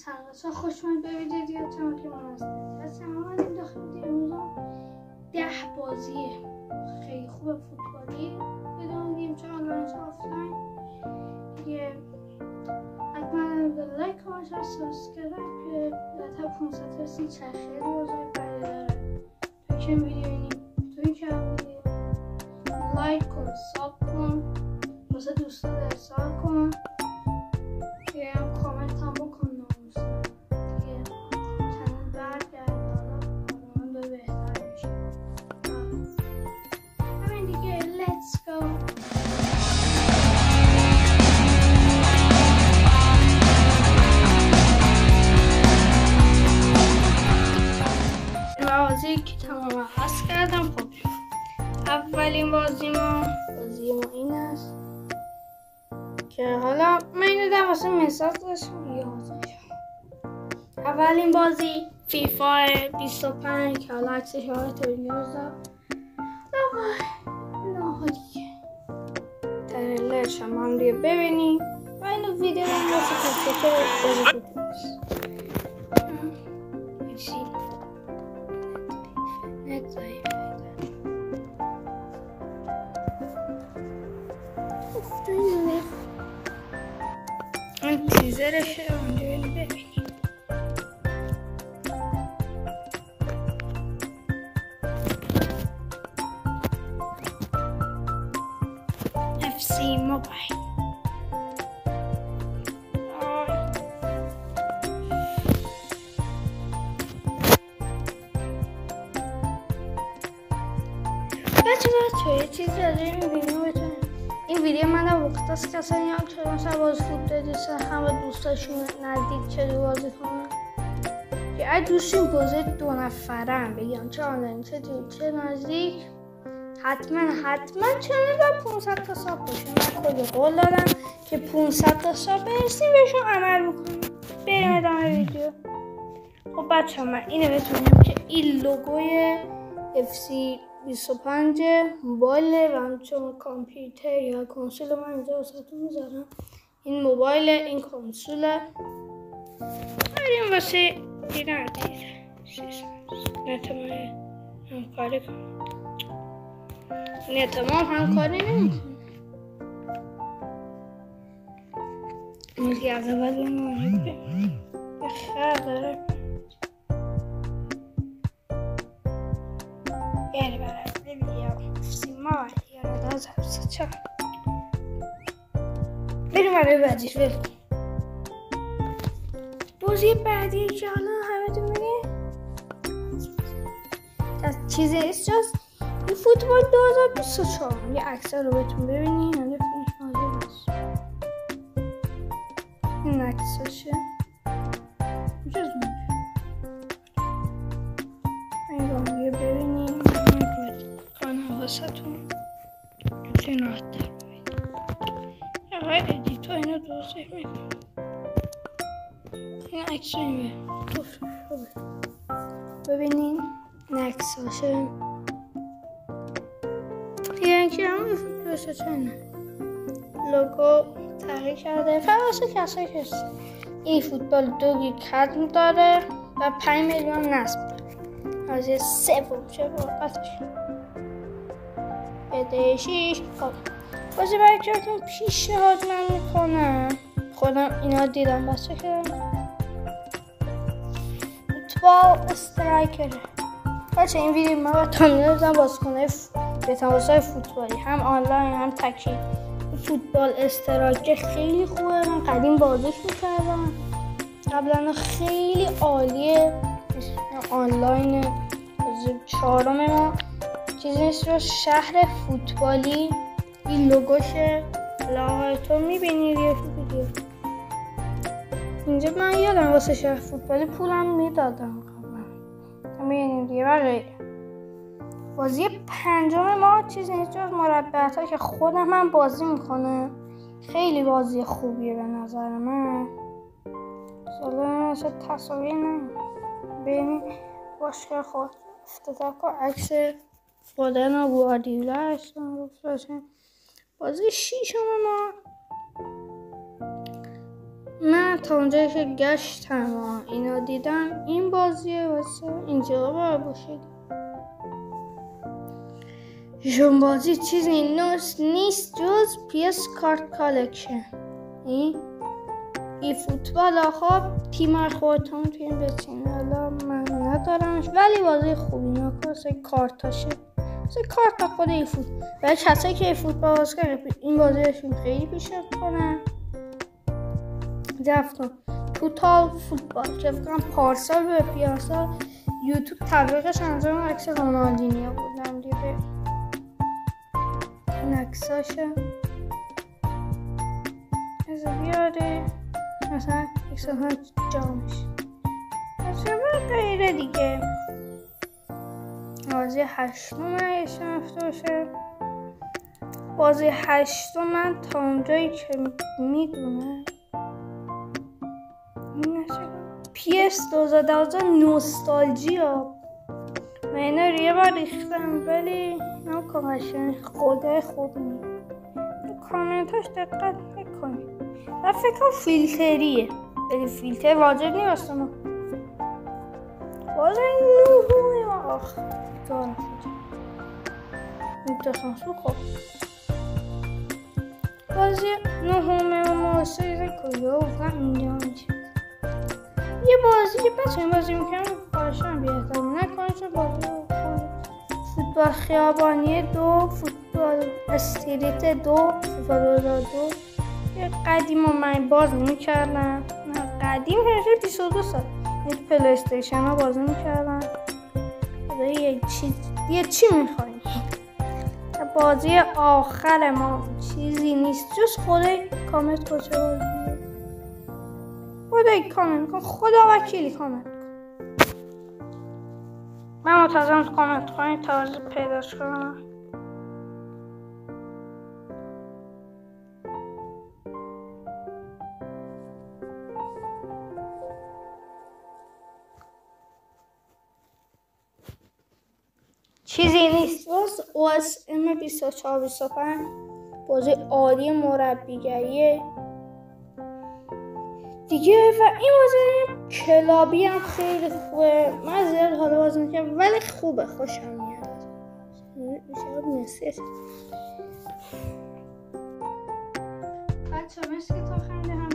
سلام خوش اومد به ویدیو دیگه که من هستم اومدیم داخل امروز 10 بازی خیلی خوب فوتبالی بدون گیم چه آنلاین چه آفلاین دیگه. حتما به لایک و سابسکرایب که تا 500 رسید چه خیلی بزرگ فایده داره. تو که ویدیو ببینیم تو که ویدیو لایک کن، ساب کن، واسه دوستان ارسال کن که کامنت هم بکن ناموسا دیگه. چنل برگرد حالا من به بهتر میشه. همین دیگه let's go. بازی که تمام حس کردم. خب اولین بازی ما این است که حالا من اینو در واسه مثال داشتم یادم. اولین بازی فیفا 25 که حالا عکسش های توریوز نهاییه تریلرش هم دیگه ببینیم و اینو ویدیو هم واسه کسی که این تیزرشه اونجا ببینیم. FC موبایل بچه یه چیزی از این ویدیو بتونیم. این ویدیو من در وقت است که اصلا هم چه مثلا باز فوتبال دوستان همه دوستاشون نزدیک چه بازی کنن که اگه دوستین بازی 2 نفرن بگم چه آنلاین چه دور چه نزدیک حتما چنل با 500 تا ساب باشه. من کلی قول دادم که 500 تا ساب برسیم بهشون عمل میکنم. بریم ادامه ویدیو. خب بچه من اینو بتونیم که این لوگوی FC 25 موبایل و همچون کامپیوتر یا کنسول من اینجا واسهتون میذارم. این موبایل این کنسوله. بریم واسه دیدن همکاری کنم. همکاری نمیکنه. میگه از اول این بخیر داره یعنی برای سیما یا داز هفته چه بریم برای بعدیش بریم. بازی بعدی که حالا همه تو میگه چیزی است جاست این فوتبال 2024 یه عکس‌ها رو بهتون ببینید. حالا فیلم حاضر است این عکسشه جز این رو ببینید کانال واسهتون میتونید راحت تر ببینید. آقای ادیتور اینو توضیح میدم. این عکس رو این ببینید این عکس باشه دیگه که همون فوتبال چنه لوگو تغییر کرده فراسه کسایی که این فوتبال 2 گیگ داره و 5 میلیون نصب از یه 3 چه بابتش بده 6. خب بازی برای کارتون پیشنهاد من میکنم. خودم اینا دیدم بچه که فوتبال استرایکره. بچه این ویدیو من باید تامینه بزنم بازیکنهای به تماسای فوتبالی هم آنلاین هم تکی. فوتبال استرایکر خیلی خوبه. من قدیم بازیش میکردم قبلا خیلی عالیه. آنلاین بازی 4 ما چیزی نیست رو شهر فوتبالی این لوگوشه لاغرتون میبینید یه ویدیو اینجا. من یادم واسه شهر فوتبالی پولم میدادم قبلا میبینید دیگه. و بازی 5 ما چیزی نیست جز مربعات ها که خودم هم بازی میکنه. خیلی بازی خوبیه به نظر من. ساله مثل تصاویر نمید بینید باشگاه خود افتتاح کن عکس خودن و گواردیولا هستن. بازی 6 ما من تا اونجایی که گشتم و اینا دیدم این بازیه واسه اینجا باید باشه. ژون بازی چیزی نیست جز PS کارت کالکشن. این فوتبال آخه تیم خودتون توی بچین. حالا من ندارمش ولی بازی خوبی نکاسه کارتاشه مثل کارت خود این فوتبال. ولی کسایی که فوتبال بازی کنه این بازیشون خیلی پیشرفت کنن. رفتم توتال فوتبال که فکرم پارسال به پیاسا یوتیوب تبلیغش انجام عکس رونالدینیو بودم دیگه نکساشه از بیاره مثلا اکسان جامش از غیره دیگه. بازی هشتم اگه نفته باشه بازی هشتم من تا اونجایی که میدونم PS 2012 نوستالژیا من اینا یه بار ریختم ولی نمی‌کنم خدای خوب نیست. کامنتاش دقت نکنید و فکر فیلتریه ولی فیلتر واجب نیست ما بازی نوهوی آخ دارم متخصص خوب بازی نوهومه و موسیقی کجا و اینجا میشه یه بازی بچه این بازی میکنم خواهشم بیادم نکنه چه بازی فوتبال خیابانی 2 فوتبال استریت 2 فوتبال 2 یه قدیم و من باز میکردم قدیم همیشه 22 سال یه پلی استیشن ها بازی میکردم یه چی میخوایی بازی آخر ما چیزی نیست جز خودی کامنت کچه بازی خدایی کامنت کن خدا وکیلی کامنت کن من منتظرم کامنت کنید تا پیداش کنم. چیزی نیست بس OSM 2425 بازی عالی مربیگریه دیگه و این بازی کلابی هم خیلی خوبه. من زیاد حالا بازی میکنم ولی خوبه خوشم میاد میشه نسیت بچه مرسی که تا خنده